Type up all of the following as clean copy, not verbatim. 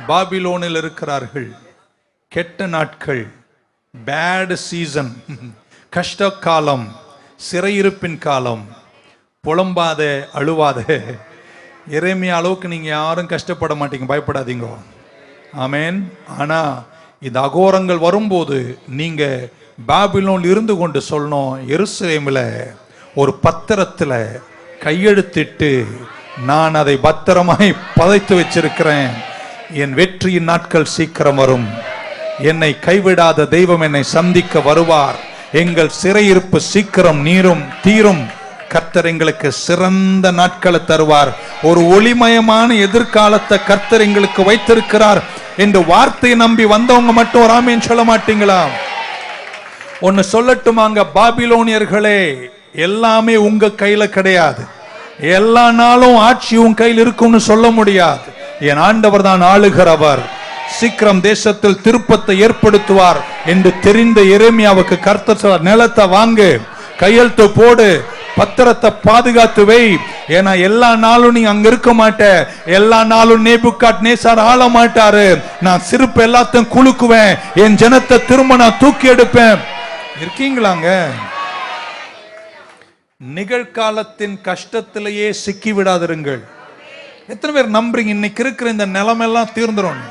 பாபிலோனில் இருக்கிறார்கள். கெட்ட நாட்கள், பேட் சீசன், கஷ்ட காலம், சிறையிருப்பின் காலம். புலம்பாத, அழுவாத. எரேமியா அளவுக்கு நீங்க யாரும் கஷ்டப்பட மாட்டீங்க, பயப்படாதீங்க. ஆமேன். ஆனா இந்த அகோரங்கள் வரும்போது நீங்க பாபிலோன் இருந்து கொண்டு சொல்லணும், எருசலேமில் ஒரு பத்திரத்தில் கையெழுத்திட்டு நான் அதை பத்திரமாய் பதைத்து வச்சிருக்கிறேன். என் வெற்றியின் நாட்கள் சீக்கிரம் வரும். என்னை கைவிடாத தெய்வம் என்னை சந்திக்க வருவார். எங்கள் சிறையிருப்பு சீக்கிரம் தீரும். கர்த்தர் எங்களுக்கு சிறந்த நாட்களை தருவார். ஒரு ஒளிமயமான எதிர்காலத்தை கர்த்தர் எங்களுக்கு வைத்திருக்கிறார் என்று வார்த்தையை நம்பி வந்தவங்க மட்டும் ஒரு ஆமேன் சொல்ல மாட்டீங்களா? ஒன்னு சொல்லட்டுமாங்க, பாபிலோனியர்களே, எல்லாமே உங்க கையில கிடையாது. எல்லா நாளும் ஆட்சி உன் கையில் இருக்கும்னு சொல்ல முடியாது. என் ஆண்டவர் தான் ஆளுகிறவர். சீக்கிரம் தேசத்தில் திருப்பத்தை ஏற்படுத்துவார் என்று தெரிந்த எரேமியாவுக்கு கர்த்தர் சொல்றார், நிலத்தை வாங்கு, கையெழுத்து போடு, பத்திரத்தை பாதுகாத்து வை. ஏன்னா எல்லா நாளும் நீ அங்க இருக்க மாட்ட. எல்லா நாளும் நேபுகாத்நேச்சார் ஆள மாட்டாரு. நான் சிறுப்பு எல்லாத்தையும் குலுக்குவேன். என் ஜனத்தை திரும்ப நான் தூக்கி எடுப்பேன். இருக்கீங்களாங்க? நிகழ்காலத்தின் கஷ்டத்திலேயே சிக்கி விடாதிருங்கள். எத்தனை பேர் நம்புறீங்க இன்னைக்கு இருக்கிற இந்த நிலைமெல்லாம் தீர்ந்துரும்?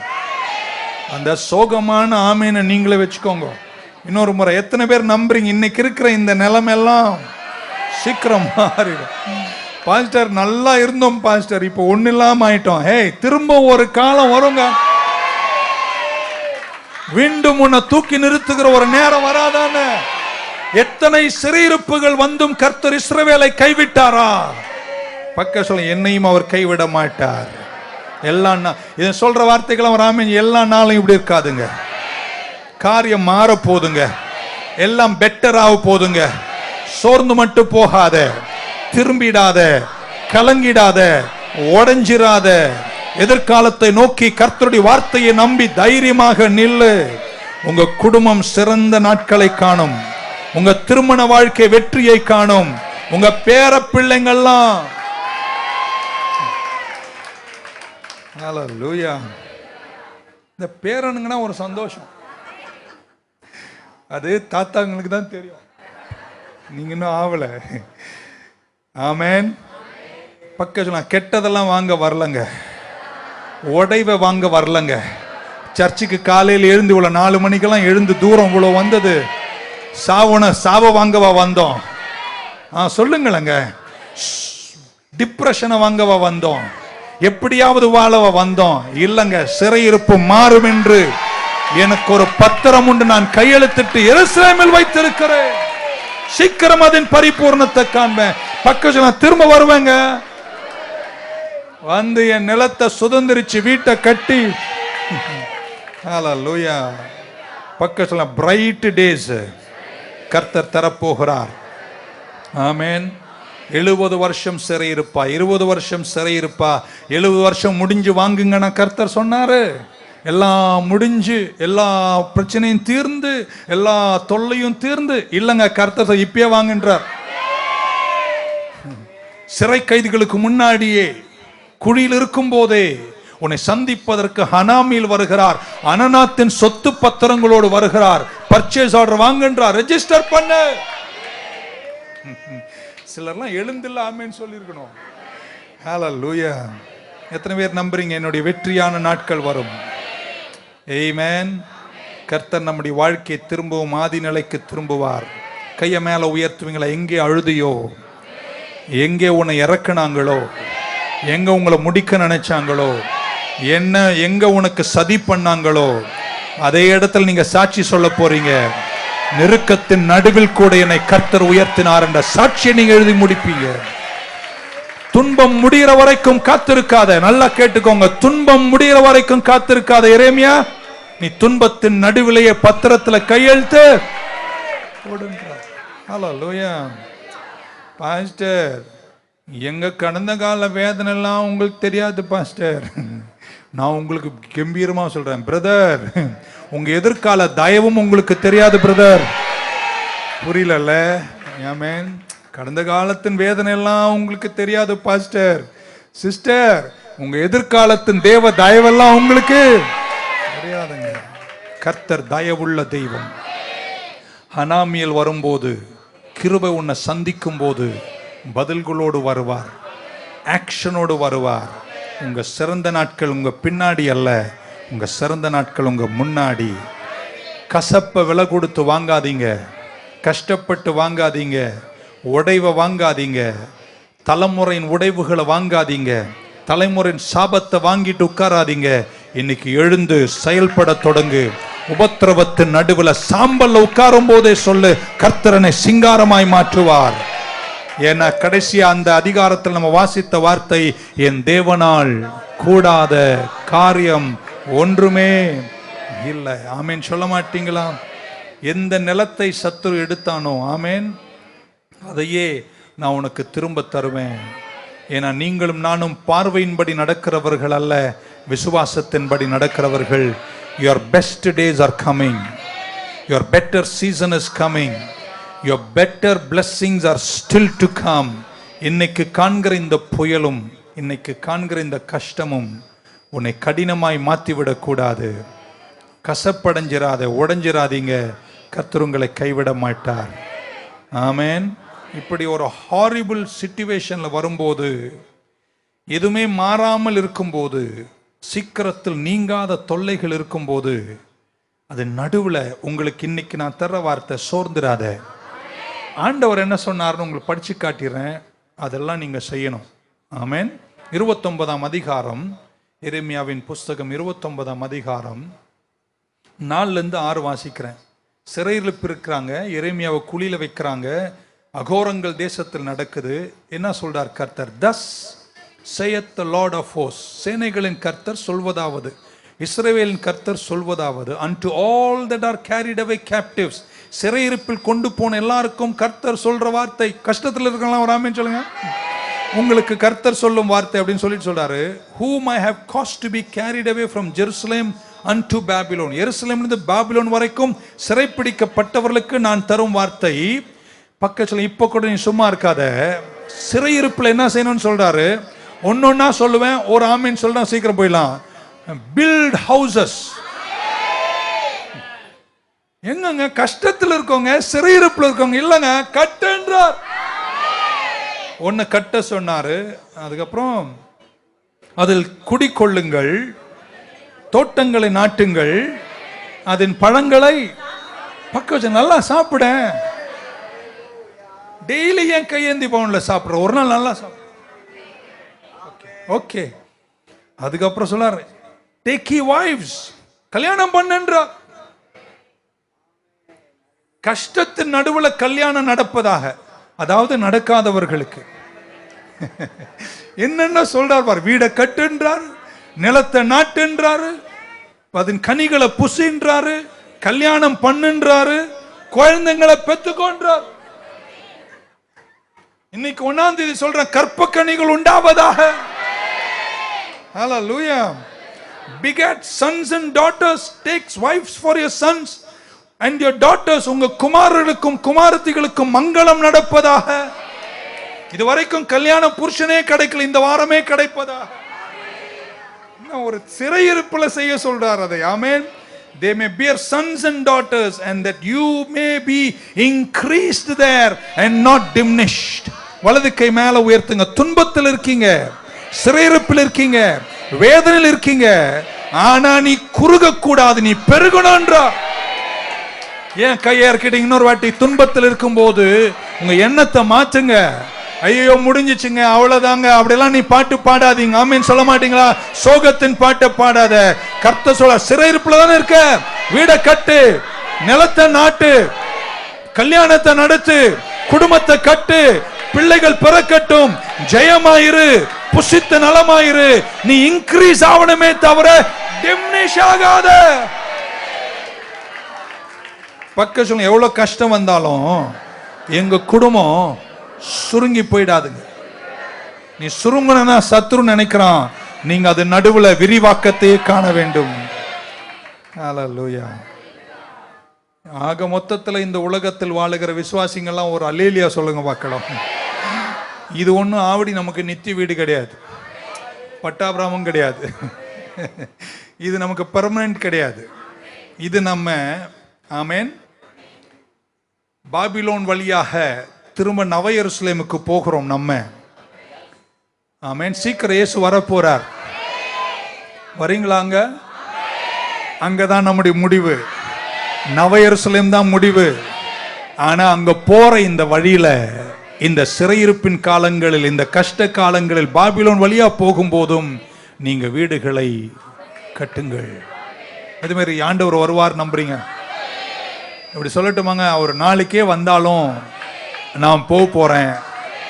அந்த சோகமான ஆமேனை நீங்களே வச்சுக்கோங்க. இன்னொரு முறை, எத்தனை பேர் நம்புறீங்க இன்னைக்கு இருக்கிற இந்த நிலைமெல்லாம் சீக்கிரம் மாறிடும்? பாஸ்டர் நல்லா இருந்தோம் பாஸ்டர், இப்போ ஒண்ணு இல்லாம ஆயிட்டோம். ஹே, திரும்ப ஒரு காலம் வருங்க, மீண்டும் உன்னை தூக்கி நிறுத்துகிற ஒரு நேரம் வராதானே? எத்தனை சிறையிருப்புகள் வந்தும் கர்த்தர் இஸ்ரவேலை கைவிட்டாரா? பக்க சொல்ல, என்னையும் அவர் கைவிட மாட்டார். எல்லா இதை சொல்ற வார்த்தைகளும் வராம எல்லா நாளும் இப்படி இருக்காதுங்க. காரியம் மாற போதுங்க, எல்லாம் பெட்டராக போதுங்க. சோர்ந்து மட்டும் போகாத, திரும்பிடாத, கலங்கிடாத, உடைஞ்சிராத. எதிர்காலத்தை நோக்கி கர்த்தருடைய வார்த்தையை நம்பி தைரியமாக நில்லு. உங்க குடும்பம் சிறந்த நாட்களை காணும். உங்க திருமண வாழ்க்கை வெற்றியை காணும். உங்க பேர பிள்ளைங்கள்லாம் ஹல்லேலூயா. இந்த பேரனுங்கன்னா ஒரு சந்தோஷம், அது தாத்தாங்களுக்கு தான் தெரியும். நீங்க இன்னும் ஆவல. ஆமேன். பக்க சொன்னா, கெட்டதெல்லாம் வாங்க வரலங்க, உடைவை வாங்க வரலங்க. சர்ச்சுக்கு காலையில் எழுந்து இவ்வளவு 4 மணிக்கெல்லாம் எழுந்து தூரம் இவ்வளவு வந்தது சாவ வாங்கவா வந்தோம்? சொல்லுங்களங்க. டிப்ரெஷனை வாங்கவா வந்தோம்? எப்படியாவது வாழவா வந்தோம்? இல்லங்க. சிறையிருப்பு மாறும் என்று எனக்கு ஒரு பத்திரம் உண்டு, நான் கையெழுத்திட்டு எருசலேமில் வைத்திருக்கிறேன். சீக்கிரம் அதன் பரிபூர்ணத்தை காண்பேன். பக்க திரும்ப வருவேங்க, வந்து என் நிலத்தை சுதந்திரிச்சு வீட்டை கட்டி. ஹல்லேலூயா. பக்க சொல்ல, பிரைட் டேஸ் கர்த்தர் தரப்போகிறார். ஆமேன். 70 வருஷம் சிறையிருப்பா, 20 வருஷம் சிறையிருப்பா, 70 வருஷம் முடிஞ்சு வாங்குங்கன்னா கர்த்தர் சொன்னாரு. எல்லாம் முடிஞ்சு, எல்லா பிரச்சனையும் தீர்ந்து, எல்லா தொல்லையும் தீர்ந்து இல்லங்க, கர்த்தர் இப்பயே வாங்குன்றார். சிறை கைதிகளுக்கு முன்னாடியே, குழியில் இருக்கும் போதே உன்னை சந்திப்பதற்கு ஹனாமில் வருகிறார். அனநாத்தின் சொத்து பத்திரங்களோடு வருகிறார். பர்ச்சேஸ் ஆர்டர் வாங்குன்றார், ரெஜிஸ்டர் பண்ண. சிலர்லாம் எழுந்தில்ல ஆமேன்னு சொல்லியிருக்கணும். ஹல்லேலூயா. எத்தனை பேர் நம்புறீங்க என்னுடைய வெற்றியான நாட்கள் வரும்? ஆமென். கர்த்தர் நம்முடைய வாழ்க்கையை திரும்பவும் ஆதி நிலைக்கு திரும்புவார். கையை மேல உயர்த்துவீங்களா? எங்கே அழுதியோ, எங்கே உன்னை இறக்குனாங்களோ, எங்க உங்களை முடிக்க நினைச்சாங்களோ, என்ன எங்க உனக்கு சதி பண்ணாங்களோ, அதே இடத்துல நீங்க சாட்சி சொல்ல போறீங்க. நெருக்கத்தின் நடுவில் கூட என்னை கர்த்தர் உயர்த்தினார் என்ற சாட்சியை நீங்க எழுதி முடிப்பீங்க. துன்பம் முடிகிற வரைக்கும் காத்திருக்காத. நல்லா கேட்டுக்கோங்க, துன்பம் முடிகிற வரைக்கும் காத்திருக்காத. எரேமியா, நீ துன்பத்தின் நடுவிலேயே பத்திரத்துல கையெழுத்து போடுன்றார். ஹல்லேலூயா. பாஸ்டர், எங்க கடந்த கால வேதனை எல்லாம் உங்களுக்கு தெரியாது பாஸ்டர். நான் உங்களுக்கு கம்பீரமா சொல்றேன் பிரதர், உங்க எதிர்கால தயவும் உங்களுக்கு தெரியாது பிரதர். புரியல? ஆமென். கடந்த காலத்தின் வேதனை எல்லாம் உங்களுக்கு தெரியாது பாஸ்டர். சிஸ்டர், உங்க எதிர்காலத்தின் தேவ தயவெல்லாம் உங்களுக்கு தெரியாதுங்க. கர்த்தர் தயவுள்ள தெய்வம். ஹனாமியல் வரும்போது, கிருபை உன்னை சந்திக்கும் போது பதில்களோடு வருவார், ஆக்ஷனோடு வருவார். உங்க சிறந்த நாட்கள் உங்க பின்னாடி அல்ல, உங்க சிறந்த நாட்கள் உங்க முன்னாடி. கசப்பை விலை கொடுத்து வாங்காதீங்க, கஷ்டப்பட்டு வாங்காதீங்க, உடைவை வாங்காதீங்க, தலைமுறையின் உடைவுகளை வாங்காதீங்க, தலைமுறையின் சாபத்தை வாங்கிட்டு உட்காராதீங்க. இன்னைக்கு எழுந்து செயல்பட தொடங்கு. உபத்திரவத்தின் நடுவில் சாம்பல்ல உட்காரும் போதே சொல்லு, கர்த்தரனை சிங்காரமாய் மாற்றுவார். ஏன்னா கடைசியா அந்த அதிகாரத்தில் நம்ம வாசித்த வார்த்தை, என் தேவனால் கூடாத காரியம் ஒன்றுமே இல்லை. ஆமேன் சொல்ல மாட்டீங்களா? எந்த நிலத்தை சத்துரு எடுத்தானோ, ஆமேன், அதையே நான் உனக்கு திரும்ப தருவேன். ஏன்னா நீங்களும் நானும் பார்வையின்படி நடக்கிறவர்கள் அல்ல, விசுவாசத்தின்படி நடக்கிறவர்கள். Your best days are coming. Your better season is coming. Your better blessings are still to come. இன்னைக்கு காண்கிற இந்த புயலும், இன்னைக்கு காண்கிற இந்த கஷ்டமும் உன்னை கடினமாய் மாற்றிவிடக் கூடாது. கசப்படைஞ்சிராத, உடைஞ்சிராதீங்க. கர்த்தர் உங்களை கைவிட மாட்டார். ஆமேன். இப்படி ஒரு ஹாரிபிள் சிச்சுவேஷன்ல வரும்போது, எதுவுமே மாறாமல் இருக்கும்போது, சீக்கிரத்தில் நீங்காத தொல்லைகள் இருக்கும்போது, அது நடுவில் உங்களுக்கு இன்னைக்கு நான் தர்ற வார்த்தை, சோர்ந்துராத. ஆண்டவர் என்ன சொன்னார்னு உங்களுக்கு படிச்சு காட்டிடுறேன், அதெல்லாம் நீங்க செய்யணும். ஆமேன். 29ஆம் அதிகாரம், எரேமியாவின் புஸ்தகம் 29ஆம் அதிகாரம் 4-6 வாசிக்கிறேன். சிறையிருப்பு இருக்கிறாங்க, எரேமியாவை குழியில வைக்கிறாங்க, அகோரங்கள் தேசத்தில் நடக்குது. என்ன சொல்றார் கர்த்தர்? Thus saith the Lord of hosts, சேனைகளின் கர்த்தர் சொல்வதாவது, இஸ்ரவேலின் கர்த்தர் சொல்வதாவது, unto all that are carried away captives, சிறையிருப்பில் கொண்டு போன எல்லாருக்கும் கர்த்தர் சொல்ற வார்த்தை. கஷ்டத்தில் இருக்கலாம், ஒரு ஆமென் சொல்லுங்க. உங்களுக்கு கர்த்தர் சொல்லும் வார்த்தை அப்படின்னு சொல்லிட்டு சொல்றாரு, whom I have caused to be carried away from Jerusalem unto Babylon, எருசலேமிலிருந்து பாபிலோன் வரைக்கும் சிறைப்பிடிக்கப்பட்டவர்களுக்கு நான் தரும் வார்த்தை. பக்கத்துல இப்ப கூட நீ சும்மா இருக்காத, சிறையிருப்புல என்ன செய்யணும்னு சொல்றாரு. ஒன்னொன்னா சொல்லுவேன், ஒரு ஆமீன் சொல்றேன், சீக்கிரம் போயிடலாம். Build houses. எங்கங்க கஷ்டத்தில் இருக்கவங்க, சிறையிருப்புல இருக்கவங்க இல்லங்க, கட்டுன்றார். ஒன்னு கட்ட சொன்னாரு. அதுக்கப்புறம் அதில் குடிக்கொள்ளுங்கள், தோட்டங்களை நாட்டுங்கள், அதன் பழங்களை பக்க வச்சு நல்லா சாப்பிட. டெய்லி என் கையேந்தி பவுன்ல சாப்பிட்ற, ஒரு நாள் நல்லா சாப்பிட. ஓகே. அதுக்கப்புறம் சொல்லாரு, டேக் யூ வைஃப்ஸ், கல்யாணம் பண்ணுன்றா. கஷ்டத்தின் நடுவில் கல்யாணம் நடப்பதாக, அதாவது நடக்காதவர்களுக்கு என்னென்ன சொல்றார் பார். வீடை கட்டுன்றார், நிலத்தை நாட்டுன்றாரு, அதன் கனிகளை புசின்றாரு, கல்யாணம் பண்ணுன்றாரு, குழந்தைங்களை பெற்றுக்கொன்றார். இன்னைக்கு 1ஆம் தேதி சொல்றேன், கற்ப கனிகள் உண்டாவதாக. Hallelujah. Beget sons and daughters, takes wives for your sons and your daughters. உங்க குமாரர்களுக்கும் குமாரத்திகளுக்கும் மங்களம் நடப்பதாக. இதுவரைக்கும் கல்யாண புருஷனே கிடைக்கல, இந்த வாரமே கிடைப்பதாக. ஒரு சிறையிருப்புல செய்ய சொல்றார் அதை. ஆமென். They may bear sons and daughters, and that you may be increased there and not diminished. வலது கை மேல உயர்த்துங்க. துன்பத்தில் இருக்கீங்க, சிறையிருப்பில் இருக்கீங்க, வேதனையில் இருக்கீங்க, ஆனா நீ குறுக கூடாது, நீ பெருகணும்ன்றா. ஏன் கையை இறக்கிட்டீங்க? இன்னொரு வாட்டி துன்பத்தில் இருக்கும் போது உங்க எண்ணத்தை மாற்றுங்க. ஐயோ முடிஞ்சிச்சுங்க, அவ்வளவுதாங்க, அப்படியெல்லாம் நீ பாட்டு பாடாதீங்க. ஆமீன் சொல்ல மாட்டீங்களா? சோகத்தின் பாட்டை பாடாத. கர்த்தர் சொல்ல, சிறையிருப்புல தானே இருக்க, வீடை கட்டு, நிலத்தை நாட்டு, கல்யாணத்தை நடத்து, குடும்பத்தை கட்டு, பிள்ளைகள் பிறக்கட்டும், ஜெயமாயிரு, புசித்த நலமாயிரு. நீ இன்க்ரீஸ் ஆகணுமே தவிர டிமினிஷ் ஆகாத. பக்க சொல்லுங்க, எவ்வளவு கஷ்டம் வந்தாலும் எங்க குடும்பம் சுருங்கி போயிடாதுங்க. நீ சுருங்கனா சத்ரு நினைக்கிறான், நீங்க அது நடுவுல விரிவாக்கத்தையே காண வேண்டும். ஹல்லேலூயா. ஆக மொத்தத்தில் இந்த உலகத்தில் வாழுகிற விசுவாசிங்கெல்லாம் ஒரு அல்லேலியா சொல்லுங்க பார்க்கலாம். இது ஒன்றும் ஆவடி நமக்கு நித்திய வீடு கிடையாது. பட்டாபிராமம் கிடையாது. இது நமக்கு பெர்மனன்ட் கிடையாது. இது நம்ம ஆமென் பாபிலோன் வழியாக திரும்ப நவ எருசலேமுக்கு போகிறோம் நம்ம. ஆமென். சீக்கிரம் இயேசு வரப்போறார். வரீங்களாங்க? அங்கதான் நம்முடைய முடிவு. நவ எருசலேம் தான் முடிவு. ஆனா அங்க போற இந்த வழியில, இந்த சிறையிருப்பின் காலங்களில், இந்த கஷ்ட காலங்களில், பாபிலோன் வழியா போகும்போதும் நீங்க வீடுகளை கட்டுங்கள். அது மாதிரி ஆண்டவர் வருவார் நம்புறீங்க? இப்படி சொல்லட்டுமாங்க, அவர் நாளைக்கே வந்தாலும் நான் போறேன்,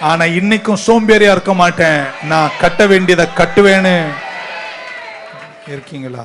ஆனா இன்னைக்கும் சோம்பேறியா இருக்க மாட்டேன், நான் கட்ட வேண்டியதை கட்டுவேன்னு இருக்கீங்களா?